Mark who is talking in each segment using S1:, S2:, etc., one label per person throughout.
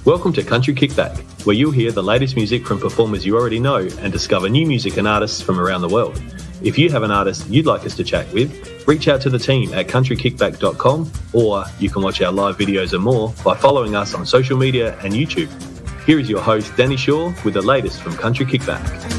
S1: Welcome to Country Kickback, where you'll hear the latest music from performers you already know and discover new music and artists from around the world. If you have an artist you'd like us to chat with, reach out to the team at countrykickback.com, or you can watch our live videos and more by following us on social media and YouTube. Here is your host, Danni Shaw, with the latest from Country Kickback.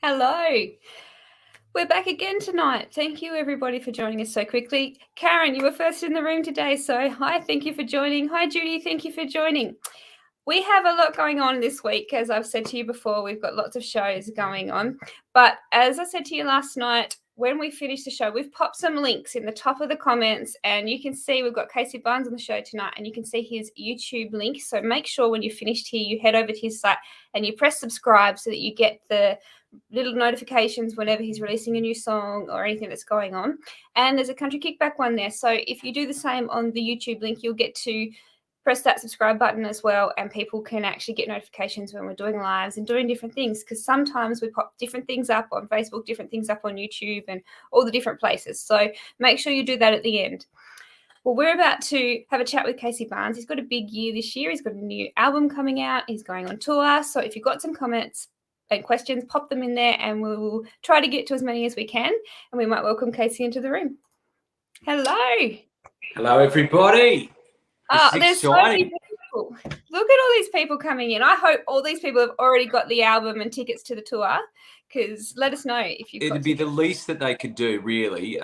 S2: Hello, we're back again tonight. Thank you everybody for joining us so quickly. Karen, you were first in the room today, so hi, thank you for joining. Hi Judy, thank you for joining. We have a lot going on this week. As I've said to you before, we've got lots of shows going on. But as I said to you last night, when we finish the show, we've popped some links in the top of the comments, and you can see we've got Casey Barnes on the show tonight, and you can see his YouTube link. So make sure when you're finished here, you head over to his site and you press subscribe so that you get the little notifications whenever he's releasing a new song or anything that's going on. And there's a Country Kickback one there. So if you do the same on the YouTube link, you'll get to press that subscribe button as well, and people can actually get notifications when we're doing lives and doing different things, because sometimes we pop different things up on Facebook, different things up on YouTube and all the different places. So make sure you do that at the end. Well, we're about to have a chat with Casey Barnes. He's got a big year this year. He's got a new album coming out. He's going on tour. So if you've got some comments and questions, pop them in there and we'll try to get to as many as we can. And we might welcome Casey into the room. Hello.
S3: Hello, everybody.
S2: There's so many people. Look at all these people coming in. I hope all these people have already got the album and tickets to the tour, because let us know if you've got.
S3: It'd be the least that they could do, really.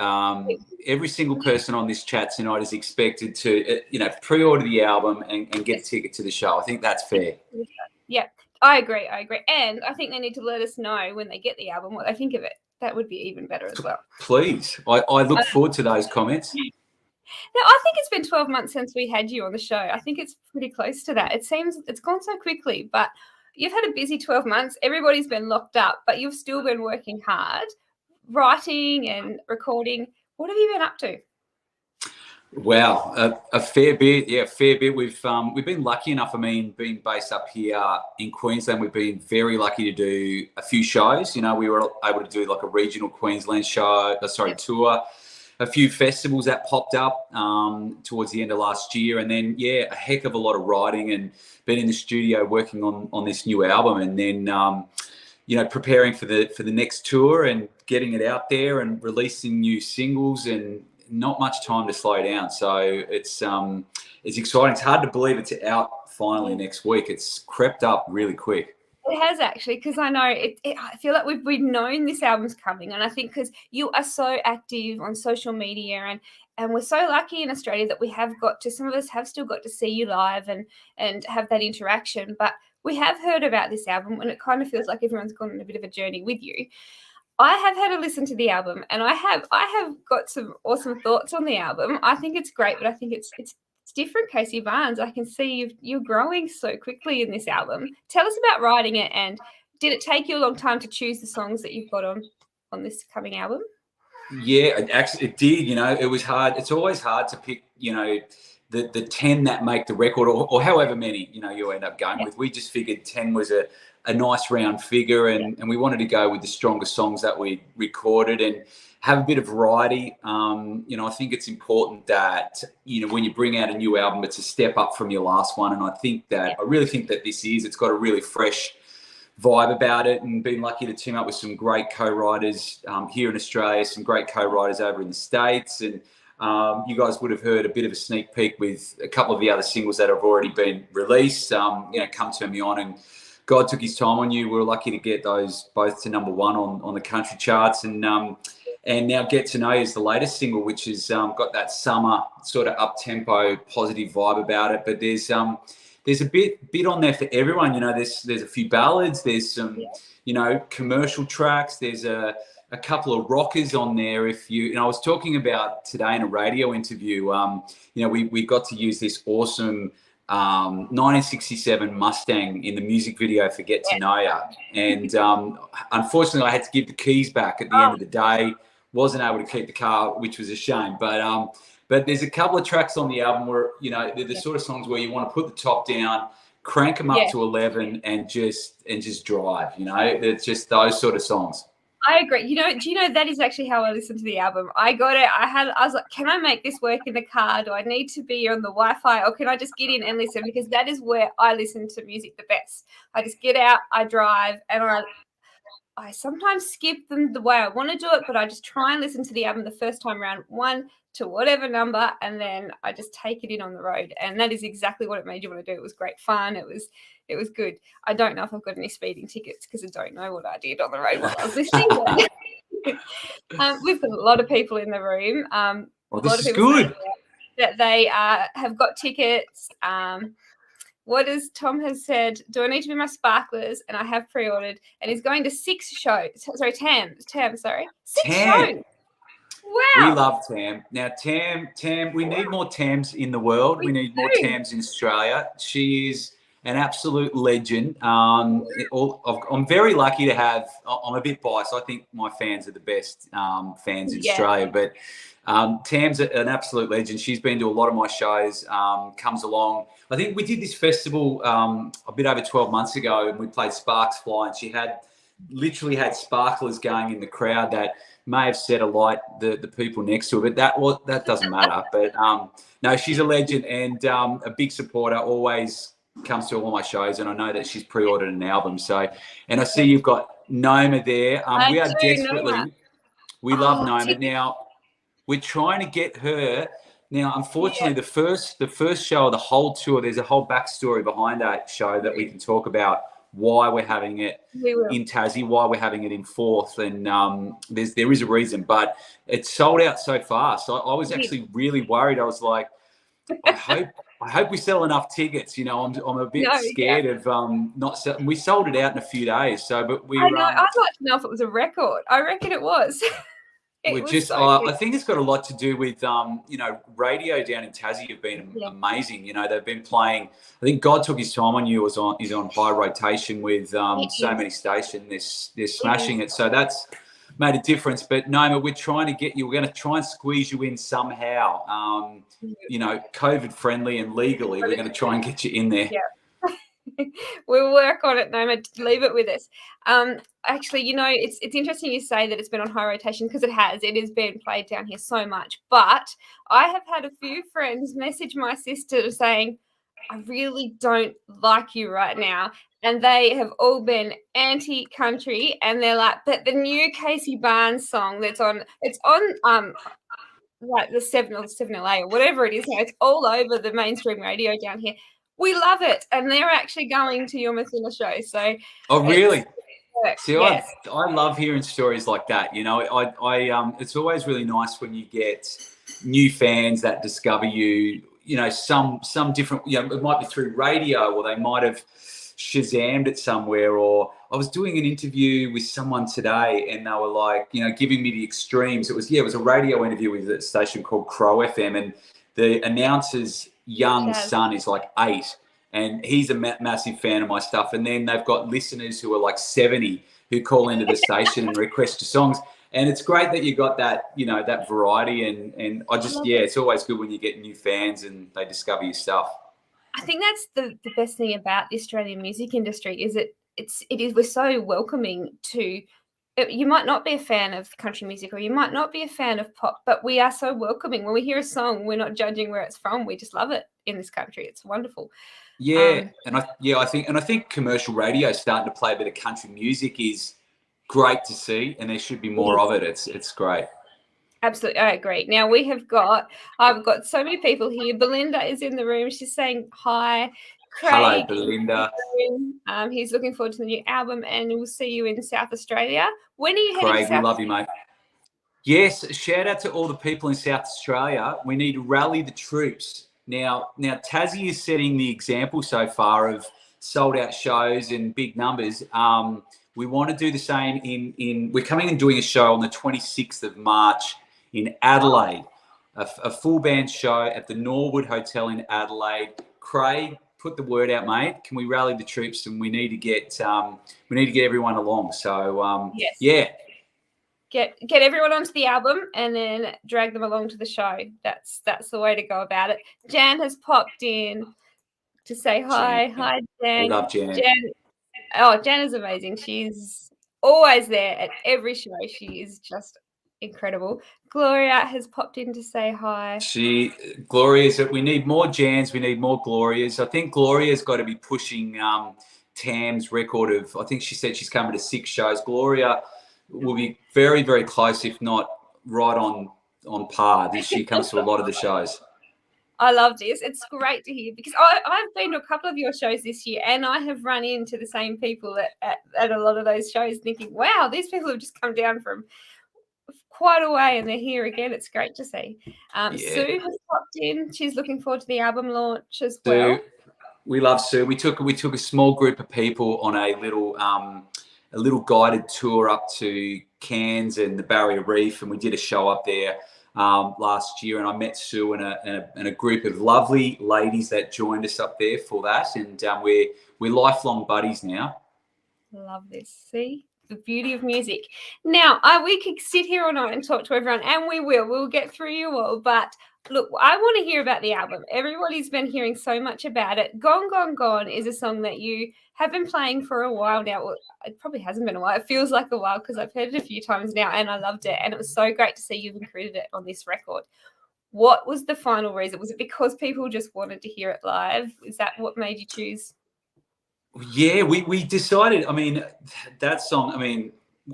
S3: Every single person on this chat tonight is expected to, pre-order the album and get a ticket to the show. I think that's fair.
S2: Yeah, I agree. And I think they need to let us know when they get the album what they think of it. That would be even better as well.
S3: Please. I look forward to those comments.
S2: Now, I think it's been 12 months since we had you on the show. I think it's pretty close to that. It seems it's gone so quickly, but you've had a busy 12 months. Everybody's been locked up, but you've still been working hard, writing and recording. What have you been up to?
S3: Wow, a fair bit. Yeah, a fair bit. We've been lucky enough. I mean, being based up here in Queensland, we've been very lucky to do a few shows. You know, we were able to do like a regional Queensland tour. A few festivals that popped up towards the end of last year, and then a heck of a lot of writing and been in the studio working on this new album, and then preparing for the next tour and getting it out there and releasing new singles, and not much time to slow down. So it's exciting. It's hard to believe it's out finally next week. It's crept up really quick.
S2: It has actually, because I know I feel like we've known this album's coming, and I think because you are so active on social media, and we're so lucky in Australia that we have got to, some of us have still got to see you live and have that interaction. But we have heard about this album, and it kind of feels like everyone's gone on a bit of a journey with you. I have had a listen to the album, and I have got some awesome thoughts on the album. I think it's great, but I think it's different, Casey Barnes. I can see you're growing so quickly in this album. Tell us about writing it, and did it take you a long time to choose the songs that you've got on this coming album?
S3: Yeah, it did. It was hard. It's always hard to pick, the 10 that make the record, or however many, you end up going with. We just figured 10 was a nice round figure, and we wanted to go with the stronger songs that we recorded and have a bit of variety. I think it's important that, when you bring out a new album, it's a step up from your last one. And I really think that it's got a really fresh vibe about it, and been lucky to team up with some great co-writers here in Australia, some great co-writers over in the States. And you guys would have heard a bit of a sneak peek with a couple of the other singles that have already been released. Come Turn Me On and God Took His Time on You. We were lucky to get those both to number one on the country charts. And now Get to Know You is the latest single, which has got that summer sort of up-tempo positive vibe about it. But there's a bit on there for everyone. There's a few ballads, there's some commercial tracks, there's a couple of rockers on there. I was talking about today in a radio interview, we got to use this awesome 1967 Mustang in the music video for Get to Know Ya. And unfortunately I had to give the keys back at the end of the day. Wasn't able to keep the car, which was a shame. But But there's a couple of tracks on the album where, you know, they're the sort of songs where you want to put the top down, crank them up to 11 and just drive, you know. It's just those sort of songs.
S2: I agree. You know, do you know that is actually how I listened to the album? I got it. I was like, can I make this work in the car? Do I need to be on the Wi-Fi, or can I just get in and listen? Because that is where I listen to music the best. I just get out, I drive, and I sometimes skip them the way I want to do it, but I just try and listen to the album the first time around, 1 to whatever number, and then I just take it in on the road. And that is exactly what it made you want to do. It was great fun. It was good. I don't know if I've got any speeding tickets because I don't know what I did on the road while I was listening. We've got a lot of people in the room.
S3: Well, this is good.
S2: That they have got tickets. What does Tom has said? Do I need to be my sparklers? And I have pre-ordered. And he's going to 6 shows. Sorry, Tam. Sorry, 6 shows. Wow.
S3: We love Tam. Now, Tam, we need more Tams in the world. We need more Tams in Australia. She is an absolute legend. I'm very lucky to have, I'm a bit biased. I think my fans are the best fans in Australia. But Tam's an absolute legend. She's been to a lot of my shows, comes along. I think we did this festival a bit over 12 months ago, and we played Sparks Fly, and she literally had sparklers going in the crowd that may have set alight the people next to her, but that doesn't matter. But no, she's a legend and a big supporter, always comes to all my shows, and I know that she's pre-ordered an album. So, and I see you've got Noma there. We are desperately, we love Noma. Now, we're trying to get her. Now, unfortunately, the first show of the whole tour, there's a whole backstory behind that show that we can talk about, why we're having it in Tassie, why we're having it in Forth, and there is a reason, but it's sold out so fast. So I was actually really worried. I was like, I hope we sell enough tickets. You know, I'm a bit scared of not selling. We sold it out in a few days. So, but we.
S2: I'd like to know if it was a record. I reckon it was.
S3: I think it's got a lot to do with, you know, radio down in Tassie have been amazing. You know, they've been playing. I think God Took His Time on You is on high rotation with so many stations. They're smashing it. So that's made a difference. But Noma, we're trying to get you. We're going to try and squeeze you in somehow. You know, COVID friendly and legally. We're going to try and get you in there.
S2: Yeah. We'll work on it, Noma. Leave it with us. Actually, you know, it's interesting you say that it's been on high rotation because it has. It has been played down here so much. But I have had a few friends message my sister saying, I really don't like you right now. And they have all been anti-country, and they're like, but the new Casey Barnes song it's on like the 7LA or whatever it is now, it's all over the mainstream radio down here. We love it, and they're actually going to your Mathila show. So,
S3: really? See, I love hearing stories like that. You know, I it's always really nice when you get new fans that discover you. You know, some different. You know, it might be through radio, or they might have Shazammed it somewhere. Or I was doing an interview with someone today, and they were like, you know, giving me the extremes. It was a radio interview with a station called Crow FM, and the announcer's young son is like 8, and he's a massive fan of my stuff. And then they've got listeners who are like 70 who call into the station and request your songs. And it's great that you got that, you know, that variety. And I just, it's always good when you get new fans and they discover your stuff.
S2: I think that's the best thing about the Australian music industry is we're so welcoming to. You might not be a fan of country music, or you might not be a fan of pop, but we are so welcoming. When we hear a song, we're not judging where it's from. We just love it in this country. It's wonderful.
S3: Yeah, I think commercial radio is starting to play a bit of country music is great to see, and there should be more of it. It's great.
S2: Absolutely, I agree. Now I've got so many people here. Belinda is in the room. She's saying hi. Craig,
S3: hello, Belinda.
S2: He's looking forward to the new album, and we'll see you in South Australia. When are you heading
S3: Craig,
S2: south?
S3: we love you, mate. Yes, shout out to all the people in South Australia. We need to rally the troops. Now Tassie is setting the example so far of sold out shows and big numbers. We want to do the same we're coming and doing a show on the 26th of March in Adelaide, a full band show at the Norwood Hotel in Adelaide. Craig, put the word out, mate. Can we rally the troops? And we need to get everyone along. So
S2: get everyone onto the album and then drag them along to the show. That's the way to go about it. Jan has popped in to say hi.
S3: Jan.
S2: Hi, Jan.
S3: We love Jan.
S2: Jan is amazing. She's always there at every show. She is just incredible. Gloria has popped in to say hi.
S3: Gloria's, we need more Jans, we need more Glorias. I think Gloria's got to be pushing Tam's record of, I think she said she's coming to 6 shows. Gloria will be very, very close, if not right on par. She comes to a lot of the shows.
S2: I love this. It's great to hear because I've been to a couple of your shows this year and I have run into the same people at a lot of those shows thinking, wow, these people have just come down from quite a way and they're here again. It's great to see. Sue has popped in. She's looking forward to the album launch as well.
S3: We love Sue. We took a small group of people on a little guided tour up to Cairns and the Barrier Reef, and we did a show up there last year, and I met Sue and a group of lovely ladies that joined us up there for that, and we're lifelong buddies now.
S2: Love this. See the beauty of music. Now, we could sit here all night and talk to everyone, and we will. We'll get through you all, but look, I want to hear about the album. Everybody's been hearing so much about it. Gone, Gone, Gone is a song that you have been playing for a while now. Well, it probably hasn't been a while. It feels like a while because I've heard it a few times now and I loved it. And it was so great to see you've included it on this record. What was the final reason? Was it because people just wanted to hear it live? Is that what made you choose?
S3: Yeah, we decided, I mean, that song, I mean,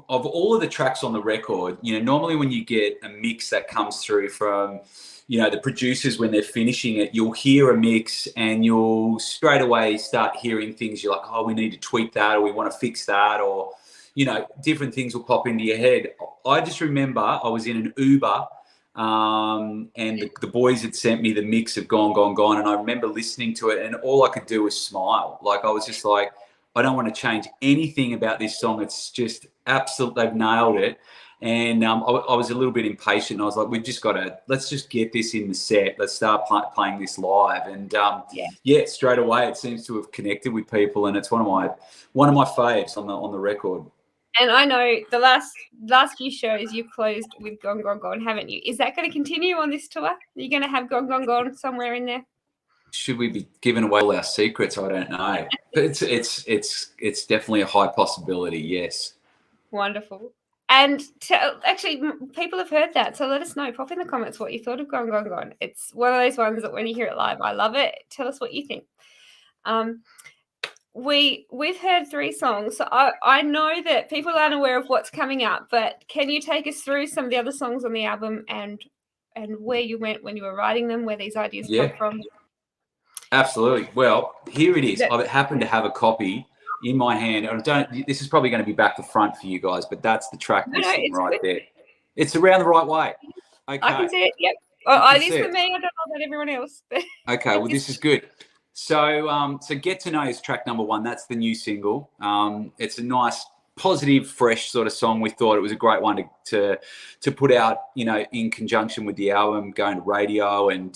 S3: of all of the tracks on the record, you know, normally when you get a mix that comes through from, you know, the producers, when they're finishing it, you'll hear a mix and you'll straight away start hearing things. You're like, oh, we need to tweak that, or we want to fix that, or, you know, different things will pop into your head. I just remember I was in an Uber and the boys had sent me the mix of Gone, Gone, Gone. And I remember listening to it and all I could do was smile. Like, I was just like, I don't want to change anything about this song. It's just absolute. They've nailed it. And I was a little bit impatient. I was like, we've just got to, let's just get this in the set. Let's start playing this live. And straight away it seems to have connected with people. And it's one of my faves on the record.
S2: And I know the last few shows you've closed with Gone, Gone, Gone, haven't you? Is that going to continue on this tour? Are you going to have Gone, Gone, Gone somewhere in there?
S3: Should we be giving away all our secrets? I don't know. But it's definitely a high possibility, yes.
S2: Wonderful. And actually, people have heard that, so let us know. Pop in the comments what you thought of Gone, Gone, Gone. It's one of those ones that when you hear it live, I love it. Tell us what you think. We've heard 3 songs. So I know that people aren't aware of what's coming up, but can you take us through some of the other songs on the album and where you went when you were writing them, where these ideas come from?
S3: Absolutely. Well, here it is. I happen to have a copy in my hand. This is probably going to be back to front for you guys, but that's the track listing right there. It's around the right way. Okay.
S2: I can see it. Yep. It is for me. I don't know about everyone else.
S3: Okay. Well, this is good. So Get to Know is track number 1. That's the new single. It's a nice, positive, fresh sort of song. We thought it was a great one to put out, you know, in conjunction with the album, going to radio, and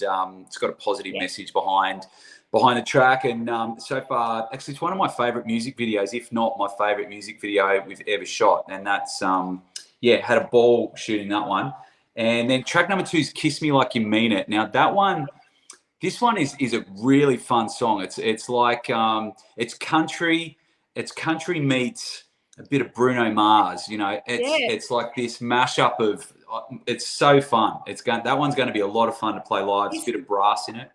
S3: it's got a positive message behind the track. And so far, actually, it's one of my favorite music videos, if not my favorite music video we've ever shot. And that's had a ball shooting that one. And then track number 2 is Kiss Me Like You Mean It. Now this one is a really fun song. It's like it's country meets a bit of Bruno Mars. You know, it's like this mashup of. It's so fun. That one's going to be a lot of fun to play live. There's a bit of brass in it.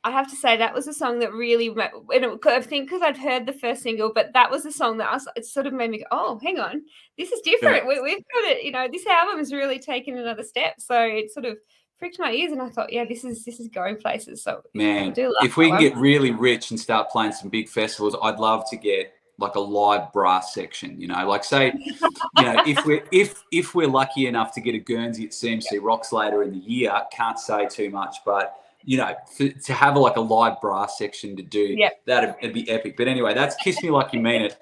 S2: I have to say that was a song that really, I think because I'd heard the first single, but that was a song that it sort of made me go, oh, hang on, this is different. Yeah. We've got it. You know, this album has really taken another step. So it sort of pricked my ears, and I thought, this is going places. So
S3: man, if we can get really rich and start playing some big festivals, I'd love to get like a live brass section. You know, like say, you know, if we're lucky enough to get a Guernsey at CMC Rocks later in the year, can't say too much, but you know, to have a live brass section to do that'd be epic. But anyway, that's Kiss Me Like You Mean It.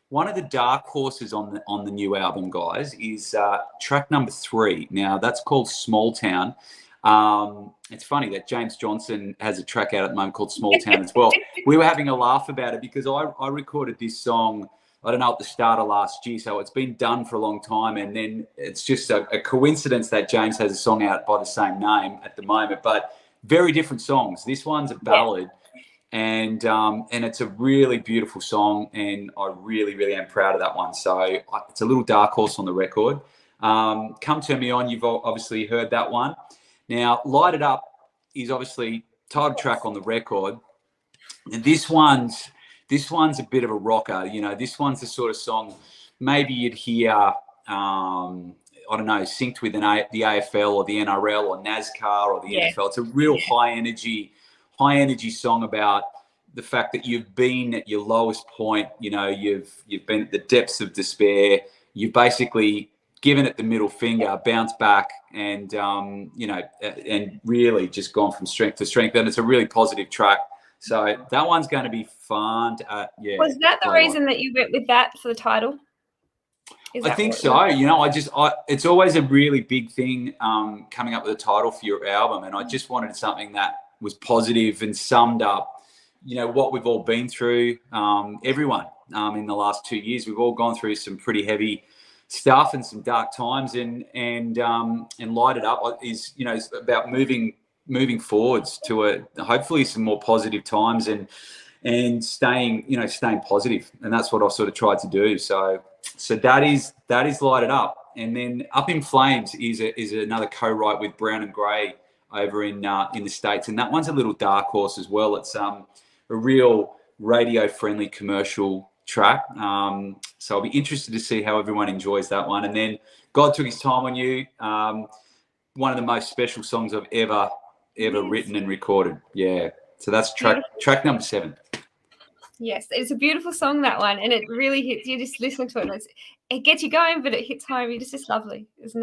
S3: One of the dark horses on the new album, guys, is track number 3. Now that's called Small Town. It's funny that James Johnson has a track out at the moment called Small Town as well. We were having a laugh about it because I recorded this song. I don't know, at the start of last year. So it's been done for a long time. And then it's just a coincidence that James has a song out by the same name at the moment, but very different songs. This one's a ballad, and it's a really beautiful song, and I really, really am proud of that one. So it's a little dark horse on the record. Come Turn Me On, you've obviously heard that one. Now, Light It Up is obviously title track on the record. And this one's a bit of a rocker. You know, this one's the sort of song maybe you'd hear, I don't know, synced with the AFL or the NRL or NASCAR or the NFL. It's a real high energy song about the fact that you've been at your lowest point. You know, you've been at the depths of despair. You've basically given it the middle finger, bounced back, and and really just gone from strength to strength. And it's a really positive track. So that one's going to be fun.
S2: Was that the reason that you went with that for the title?
S3: I think so. You know, it's always a really big thing coming up with a title for your album, and I just wanted something that was positive and summed up, you know, what we've all been through. Everyone in the last 2 years, we've all gone through some pretty heavy stuff and some dark times, and Light It Up is, you know, it's about moving forwards to hopefully some more positive times and staying positive. And that's what I've sort of tried to do. So that is Light It Up. And then Up in Flames is another co-write with Brown and Gray over in the States. And that one's a little dark horse as well. It's a real radio friendly commercial track. So I'll be interested to see how everyone enjoys that one. And then God Took His Time on You, one of the most special songs I've ever written and recorded. Yeah. So that's track number 7.
S2: Yes, it's a beautiful song, that one, and it really hits you. Just listening to it, it gets you going, but it hits home. It's just lovely. There's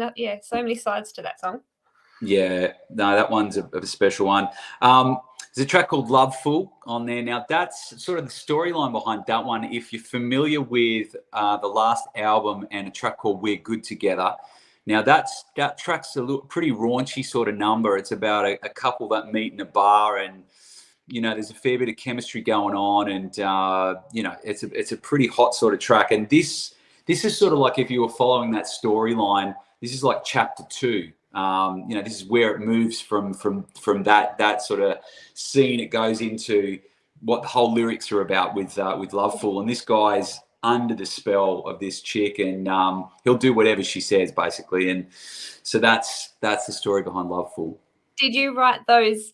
S2: so many sides to that song. Yeah,
S3: no, that one's a special one. There's a track called Lovefool on there. Now, that's sort of the storyline behind that one. If you're familiar with the last album and a track called We're Good Together, now that track's a pretty raunchy sort of number. It's about a couple that meet in a bar, and you know, there's a fair bit of chemistry going on, and you know, it's a pretty hot sort of track. And this is sort of like, if you were following that storyline, this is like chapter 2. You know, this is where it moves from that sort of scene. It goes into what the whole lyrics are about with Lovefool, and this guy's under the spell of this chick, and he'll do whatever she says, basically. And so that's the story behind Lovefool.
S2: Did you write those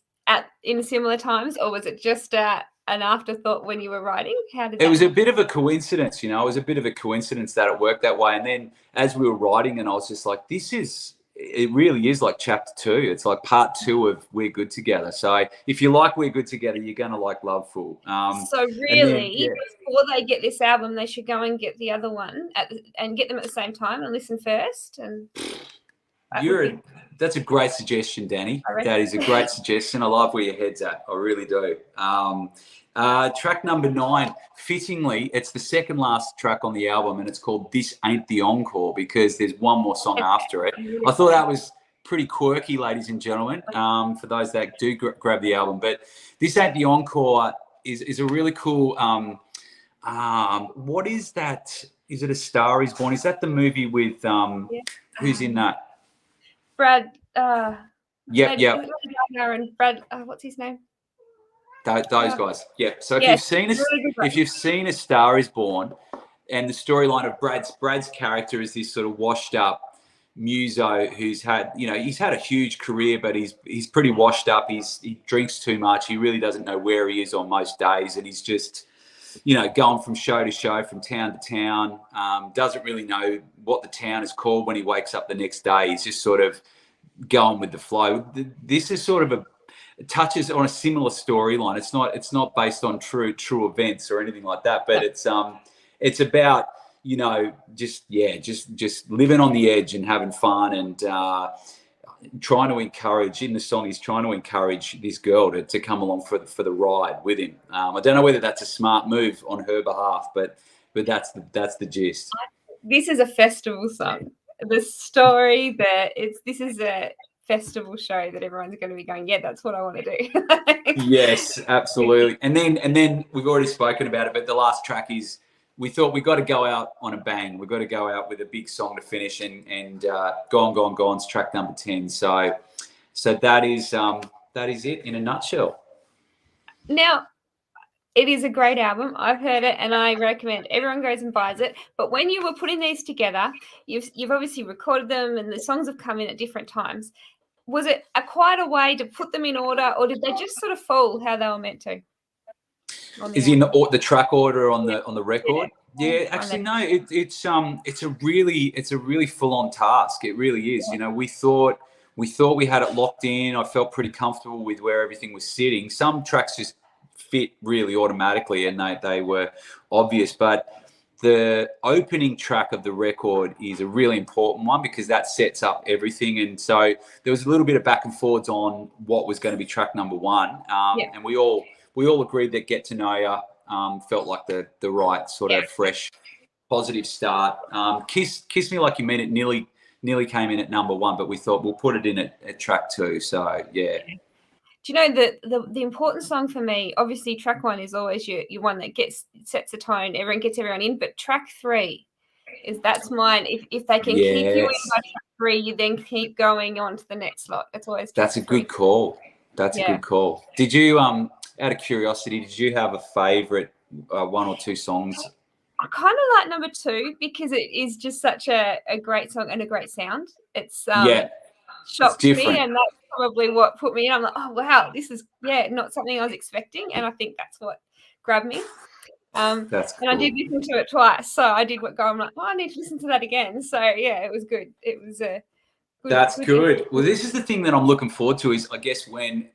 S2: in similar times, or was it just an afterthought when you were writing? It
S3: was a bit of a coincidence, you know. It was a bit of a coincidence that it worked that way. And then as we were writing, and I was just like, it really is like chapter 2. It's like part 2 of We're Good Together. So if you like We're Good Together, you're going to like Lovefool.
S2: So really, before they get this album, they should go and get the other one and get them at the same time and listen first. And
S3: that's a great suggestion, Danny. That is a great suggestion. I love where your head's at. I really do. Track number 9, fittingly, it's the second last track on the album, and it's called This Ain't the Encore, because there's one more song after it. I thought that was pretty quirky, ladies and gentlemen, for those that do grab the album. But This Ain't the Encore is a really cool, what is that? Is it A Star Is Born? Is that the movie with, who's in that?
S2: Brad.
S3: Yep.
S2: And Brad, what's his name?
S3: Those guys. Yeah. So if you've seen A Star Is Born, and the storyline of Brad's character is this sort of washed up muso who's had, you know, he's had a huge career, but he's pretty washed up. He drinks too much. He really doesn't know where he is on most days, and he's just, you know, going from show to show, from town to town. Doesn't really know what the town is called when he wakes up the next day. He's just sort of going with the flow. This is sort of it touches on a similar storyline. It's not based on true events or anything like that, but it's about, you know, just living on the edge and having fun, and trying to encourage, in the song, he's trying to encourage this girl to come along for the ride with him. I don't know whether that's a smart move on her behalf, but that's the gist.
S2: This is a festival song. The story this is a festival show that everyone's going to be going, yeah, that's what I want to do.
S3: Yes, absolutely. And then we've already spoken about it, but the last track is we thought we got to go out on a bang. We got to go out with a big song to finish, and Gone's track number 10. So that is it in a nutshell.
S2: Now, it is a great album. I've heard it, and I recommend everyone goes and buys it. But when you were putting these together, you've obviously recorded them, and the songs have come in at different times. Was it quite a way to put them in order, or did they just sort of fall how they were meant to?
S3: Is in the track order on the record? Yeah, actually no. It's a really full on task. It really is.
S2: Yeah.
S3: We thought we had it locked in. I felt pretty comfortable with where everything was sitting. Some tracks just fit really automatically, and they were obvious. But the opening track of the record is a really important one because that sets up everything. And so there was a little bit of back and forwards on what was going to be track number 1. And we all agreed that Get to Know Ya felt like the right sort of fresh, positive start. Kiss Me Like You Mean It nearly came in at number 1, but we thought we'll put it in at track 2. So yeah.
S2: Do you know the important song for me? Obviously, track 1 is always your one that sets the tone. Everyone gets everyone in. But track 3 that's mine. If they can keep you in by track 3, you then keep going on to the next lot. It's always
S3: that's a good call. That's a good call. Did you out of curiosity, did you have a favourite 1 or 2 songs?
S2: I kind of like number 2 because it is just such a great song and a great sound. It's shocked me, and that's probably what put me in. I'm like, oh wow, this is not something I was expecting, and I think that's what grabbed me.
S3: That's cool.
S2: And I did listen to it twice, so I did go. I'm like, oh, I need to listen to that again. So yeah, it was good. It was a good.
S3: That's good. Well, this is the thing that I'm looking forward to. Is I guess when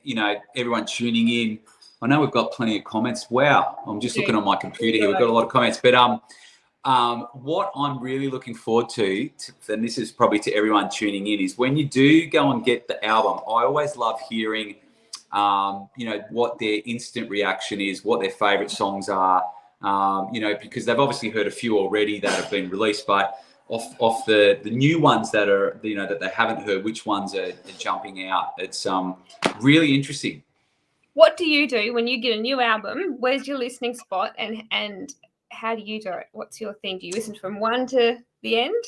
S3: everyone tuning in. I know we've got plenty of comments. Wow, I'm just looking on my computer here. We've got a lot of comments, but what I'm really looking forward to, and this is probably to everyone tuning in, is when you do go and get the album, I always love hearing, what their instant reaction is, what their favourite songs are, because they've obviously heard a few already that have been released, but off the new ones that are, that they haven't heard, which ones are jumping out. It's really interesting.
S2: What do you do when you get a new album? Where's your listening spot, and how do you do it? What's your thing? Do you listen from 1 to the end?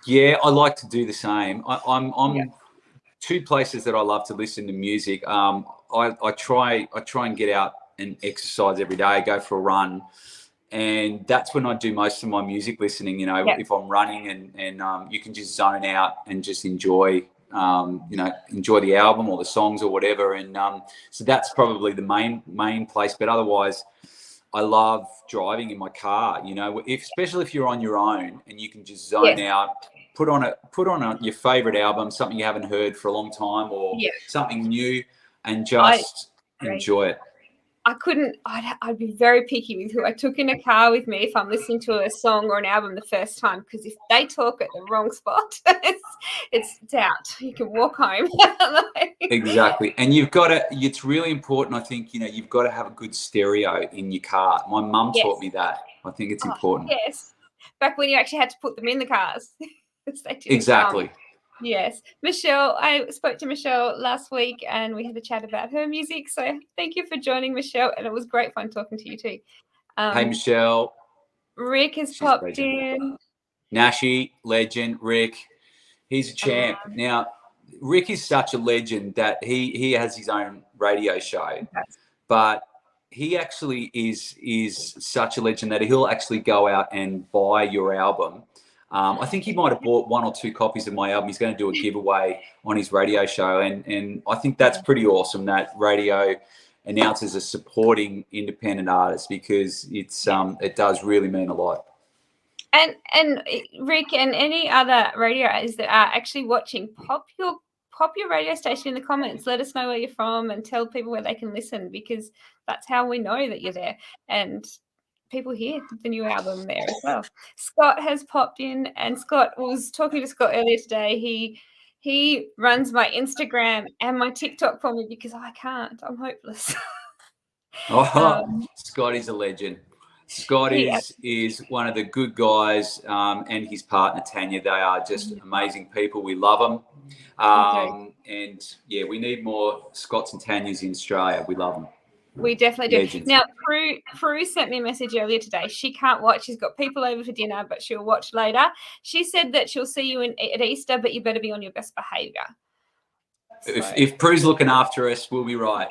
S3: Yeah, I like to do the same. I'm 2 places that I love to listen to music. I try and get out and exercise every day, go for a run, and that's when I do most of my music listening. If I'm running and you can just zone out and just enjoy the album or the songs or whatever. And so that's probably the main place. But otherwise, I love driving in my car, especially if you're on your own and you can just zone out, put on your favorite album, something you haven't heard for a long time, or something new, and just enjoy it.
S2: I'd be very picky with who I took in a car with me if I'm listening to a song or an album the first time, because if they talk at the wrong spot, it's out. You can walk home.
S3: Exactly. And it's really important, I think, you've got to have a good stereo in your car. My mum taught me that. I think it's important.
S2: Yes. Back when you actually had to put them in the cars.
S3: Exactly.
S2: Yes. Michelle, I spoke to Michelle last week and we had a chat about her music. So thank you for joining, Michelle. And it was great fun talking to you too.
S3: Hey, Michelle.
S2: Rick has popped in.
S3: Nashi, legend. Rick, he's a champ. Now, Rick is such a legend that he has his own radio show, but he actually is such a legend that he'll actually go out and buy your album. I think he might have bought 1 or 2 copies of my album. He's going to do a giveaway on his radio show. And I think that's pretty awesome that radio announcers are supporting independent artists, because it does really mean a lot.
S2: And Rick and any other radios that are actually watching, pop your radio station in the comments. Let us know where you're from and tell people where they can listen, because that's how we know that you're there. And people hear the new album there as well. Scott has popped in, and Scott was talking to Scott earlier today. He runs my Instagram and my TikTok for me because I can't. I'm hopeless.
S3: Scott is a legend. Scott is one of the good guys, and his partner Tanya. They are just amazing people. We love them. And yeah, we need more Scotts and Tanyas in Australia. We love them.
S2: We definitely do.
S3: Legends.
S2: Now, Prue sent me a message earlier today. She can't watch. She's got people over for dinner, but she'll watch later. She said that she'll see you at Easter, but you better be on your best behaviour.
S3: If Prue's looking after us, we'll be right.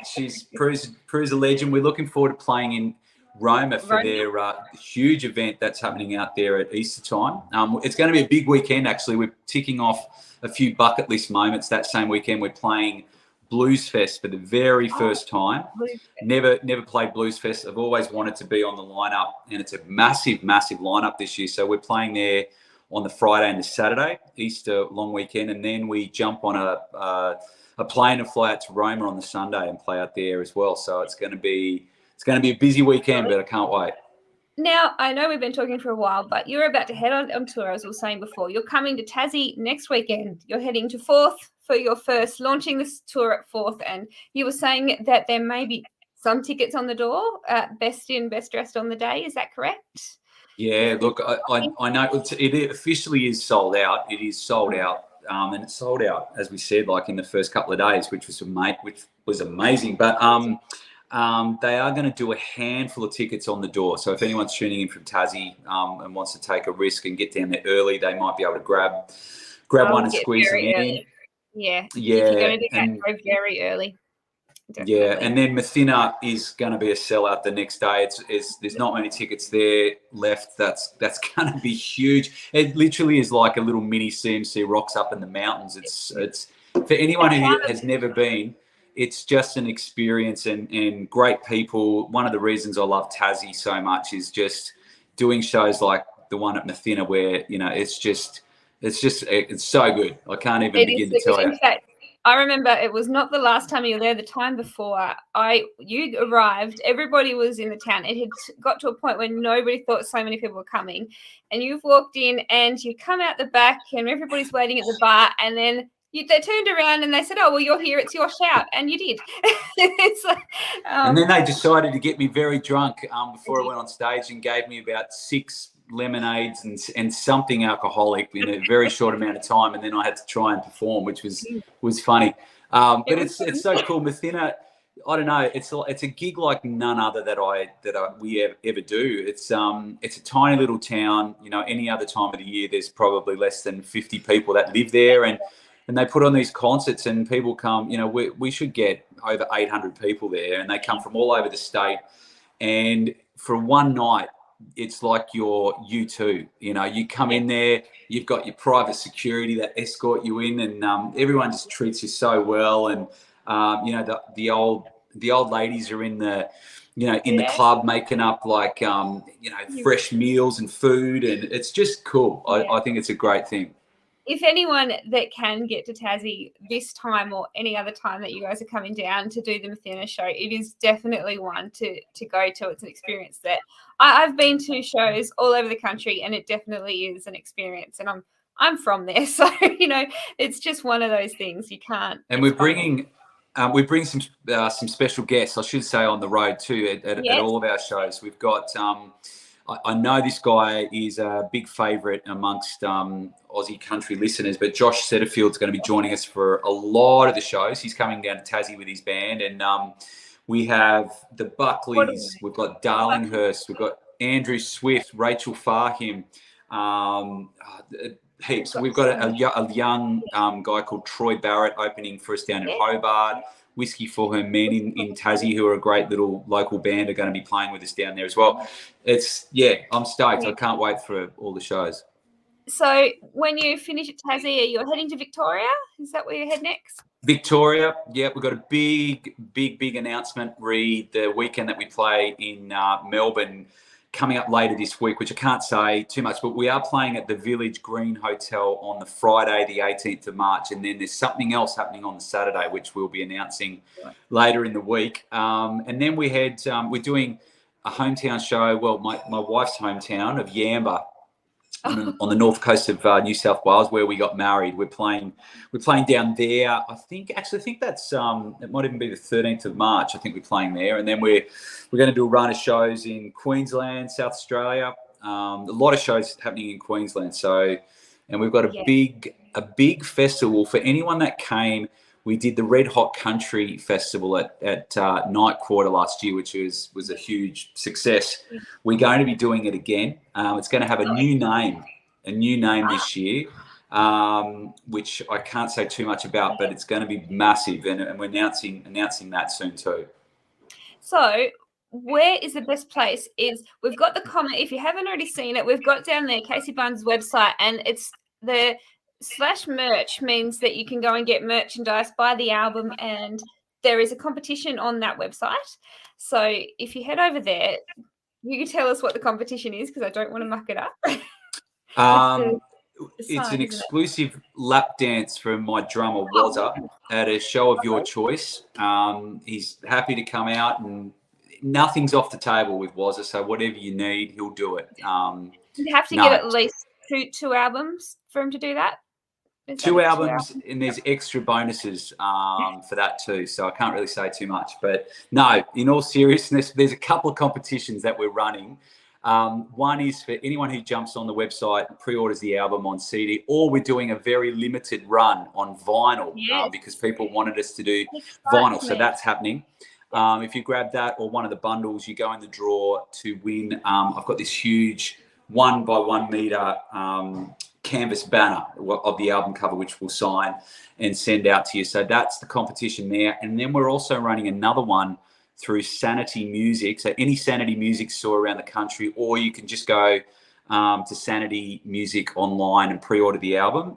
S3: Prue's a legend. We're looking forward to playing in Roma for their huge event that's happening out there at Easter time. It's going to be a big weekend, actually. We're ticking off a few bucket list moments. That same weekend, we're playing Blues Fest for the very first time. Never played Blues Fest. I've always wanted to be on the lineup, and it's a massive, massive lineup this year. So we're playing there on the Friday and the Saturday, Easter long weekend, and then we jump on a plane and fly out to Roma on the Sunday and play out there as well. So it's going to be a busy weekend, but I can't wait.
S2: Now, I know we've been talking for a while, but you're about to head on tour, as we were saying before. You're coming to Tassie next weekend. You're heading to Forth for your first, launching this tour at Forth, and you were saying that there may be some tickets on the door, best in, best dressed on the day. Is that correct?
S3: Yeah, look, I know it officially is sold out. It is sold out. And it sold out, as we said, like in the first couple of days, which was amazing. But they are going to do a handful of tickets on the door. So if anyone's tuning in from Tassie and wants to take a risk and get down there early, they might be able to grab one and squeeze them in.
S2: Yeah.
S3: Yeah.
S2: If you're going to do that, go very early. Definitely.
S3: Yeah, and then Mathina is going to be a sellout the next day. There's not many tickets there left. That's going to be huge. It literally is like a little mini CMC rocks up in the mountains. It's for anyone who has never been. It's just an experience and great people. One of the reasons I love Tassie so much is just doing shows like the one at Mathina, where it's so good. I can't even begin to tell you.
S2: In fact, I remember it was not the last time you were there, the time before you arrived, everybody was in the town. It had got to a point where nobody thought so many people were coming. And you've walked in and you come out the back and everybody's waiting at the bar, and then they turned around and they said, "Oh, well, you're here. It's your shout." And you did.
S3: And then they decided to get me very drunk before I went on stage and gave me about 6 lemonades and something alcoholic in a very short amount of time, and then I had to try and perform, which was funny. But it's so cool. Mathina, I don't know. It's a gig like none other that we ever do. It's a tiny little town. You know, any other time of the year, there's probably less than 50 people that live there, and they put on these concerts and people come. You know, we should get over 800 people there, and they come from all over the state. And for one night, it's like you're U2, you know, you come in there, you've got your private security that escort you in, and everyone just treats you so well. And, you know, the old ladies are in the club making up like, fresh meals and food, and it's just cool. I think it's a great thing.
S2: If anyone that can get to Tassie this time or any other time that you guys are coming down to do the Mathina show, it is definitely one to go to. It's an experience that I've been to shows all over the country, and it definitely is an experience. And I'm from there, so you know, it's just one of those things you can't. And
S3: we bring some special guests, I should say, on the road too at all of our shows. We've got. I know this guy is a big favourite amongst Aussie country listeners, but Josh Setterfield's going to be joining us for a lot of the shows. He's coming down to Tassie with his band, and we have the Buckleys, we've got Darlinghurst, we've got Andrew Swift, Rachel Farhim, heaps. We've got a young guy called Troy Barrett opening for us down in Hobart. Whiskey for Her Men in Tassie, who are a great little local band, are going to be playing with us down there as well. I'm stoked. I can't wait for all the shows.
S2: So when you finish at Tassie, you're heading to Victoria? Is that where you head next?
S3: Victoria, yeah. We've got a big announcement, the weekend that we play in Melbourne coming up later this week, which I can't say too much, but we are playing at the Village Green Hotel on the Friday, the 18th of March. And then there's something else happening on the Saturday, which we'll be announcing later in the week. And then we're doing a hometown show. Well, my wife's hometown of Yamba on the north coast of New South Wales, where we got married. We're playing down there. I think that's it might even be the 13th of March. I think we're playing there, and then we're going to do a run of shows in Queensland, South Australia. A lot of shows happening in Queensland. So, and we've got a big festival for anyone that came. We did the Red Hot Country Festival at Night Quarter last year, which was a huge success. We're going to be doing it again. It's going to have a new name this year, which I can't say too much about, but it's going to be massive, and we're announcing that soon too.
S2: So where is the best place? We've got the comment. If you haven't already seen it, we've got down there Casey Bunn's website, and it's the /merch means that you can go and get merchandise, buy the album, and there is a competition on that website. So if you head over there, you can tell us what the competition is, because I don't want to muck it up.
S3: It's an exclusive lap dance from my drummer Wazza at a show of your choice. He's happy to come out, and nothing's off the table with Wazza, so whatever you need, he'll do it.
S2: You have to get at least two albums for him to do that.
S3: Two albums, and there's extra bonuses for that too, so I can't really say too much. But no, in all seriousness, there's a couple of competitions that we're running. One is for anyone who jumps on the website and pre-orders the album on CD, or we're doing a very limited run on vinyl, because people wanted us to do vinyl, so that's happening. If you grab that or one of the bundles, you go in the draw to win. I've got this huge 1 by 1 meter canvas banner of the album cover, which we'll sign and send out to you. So that's the competition there. And then we're also running another one through Sanity Music. So any Sanity Music store around the country, or you can just go to Sanity Music online and pre-order the album.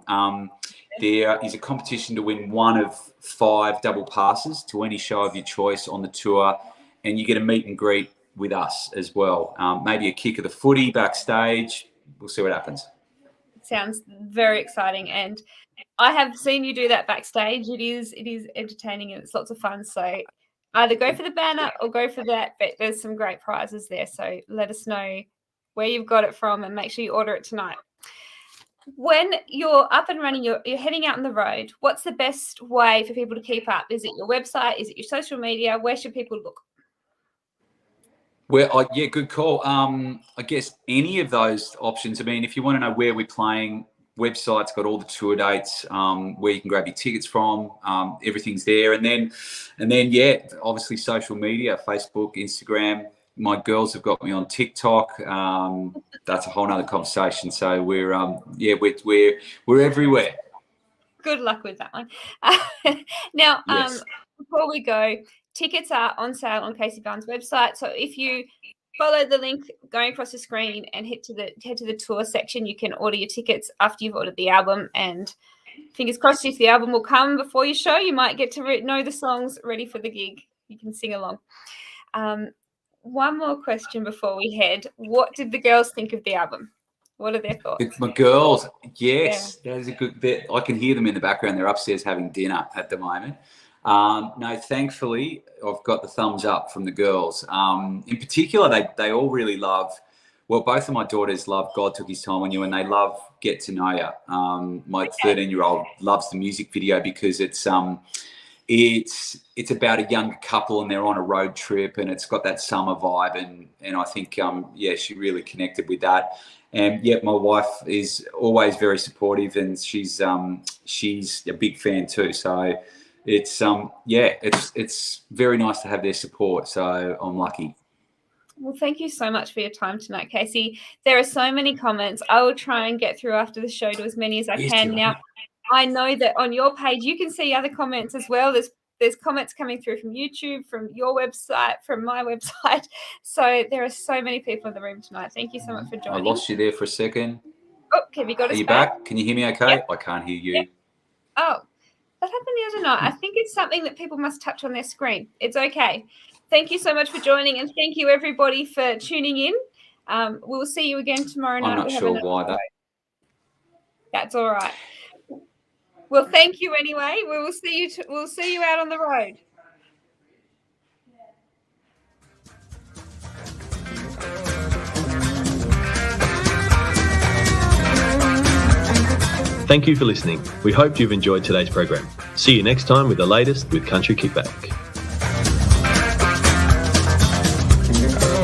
S3: There is a competition to win one of 5 double passes to any show of your choice on the tour, and you get a meet and greet with us as well. Maybe a kick of the footy backstage. We'll see what happens.
S2: Sounds very exciting, and I have seen you do that backstage. It is entertaining, and it's lots of fun. So either go for the banner or go for that, but there's some great prizes there. So let us know where you've got it from, and make sure you order it tonight. When you're up and running, you're heading out on the road, what's the best way for people to keep up? Is it your website? Is it your social media? Where should people look?
S3: Well, yeah, good call. I guess any of those options. I mean, if you want to know where we're playing, website's got all the tour dates, where you can grab your tickets from. Everything's there. And then, yeah, obviously social media, Facebook, Instagram. My girls have got me on TikTok. That's a whole nother conversation. So we're everywhere.
S2: Good luck with that one. Now,
S3: yes.
S2: Before we go, tickets are on sale on Casey Bunn's website. So if you follow the link going across the screen and head to the tour section, you can order your tickets after you've ordered the album. And fingers crossed, if the album will come before your show, you might get to know the songs ready for the gig. You can sing along. One more question before we head. What did the girls think of the album? What are their thoughts?
S3: My girls, yes, that is a good bit. I can hear them in the background. They're upstairs having dinner at the moment. No, thankfully, I've got the thumbs up from the girls. In particular, they all really love, well, both of my daughters love God Took His Time on You, and they love Get to Know You. My 13-year-old loves the music video because it's about a young couple and they're on a road trip, and it's got that summer vibe, and I think she really connected with that. And yeah, my wife is always very supportive, and she's a big fan too. So it's it's very nice to have their support. So I'm lucky.
S2: Well, thank you so much for your time tonight, Casey. There are so many comments. I will try and get through after the show to as many as I can. Now, I know that on your page you can see other comments as well. There's comments coming through from YouTube, from your website, from my website. So there are so many people in the room tonight. Thank you so much for joining.
S3: I lost you there for a second.
S2: Oh, have you got us
S3: back? Are you back? Can you hear me okay? Yep. I can't hear you.
S2: Yep. Oh, that happened the other night. I think it's something that people must touch on their screen. It's okay. Thank you so much for joining, and thank you everybody for tuning in. We'll see you again tomorrow night.
S3: I'm not sure why that.
S2: That's all right. Well, thank you anyway. We'll see you out on the road.
S1: Thank you for listening. We hope you've enjoyed today's program. See you next time with the latest with Country Kickback.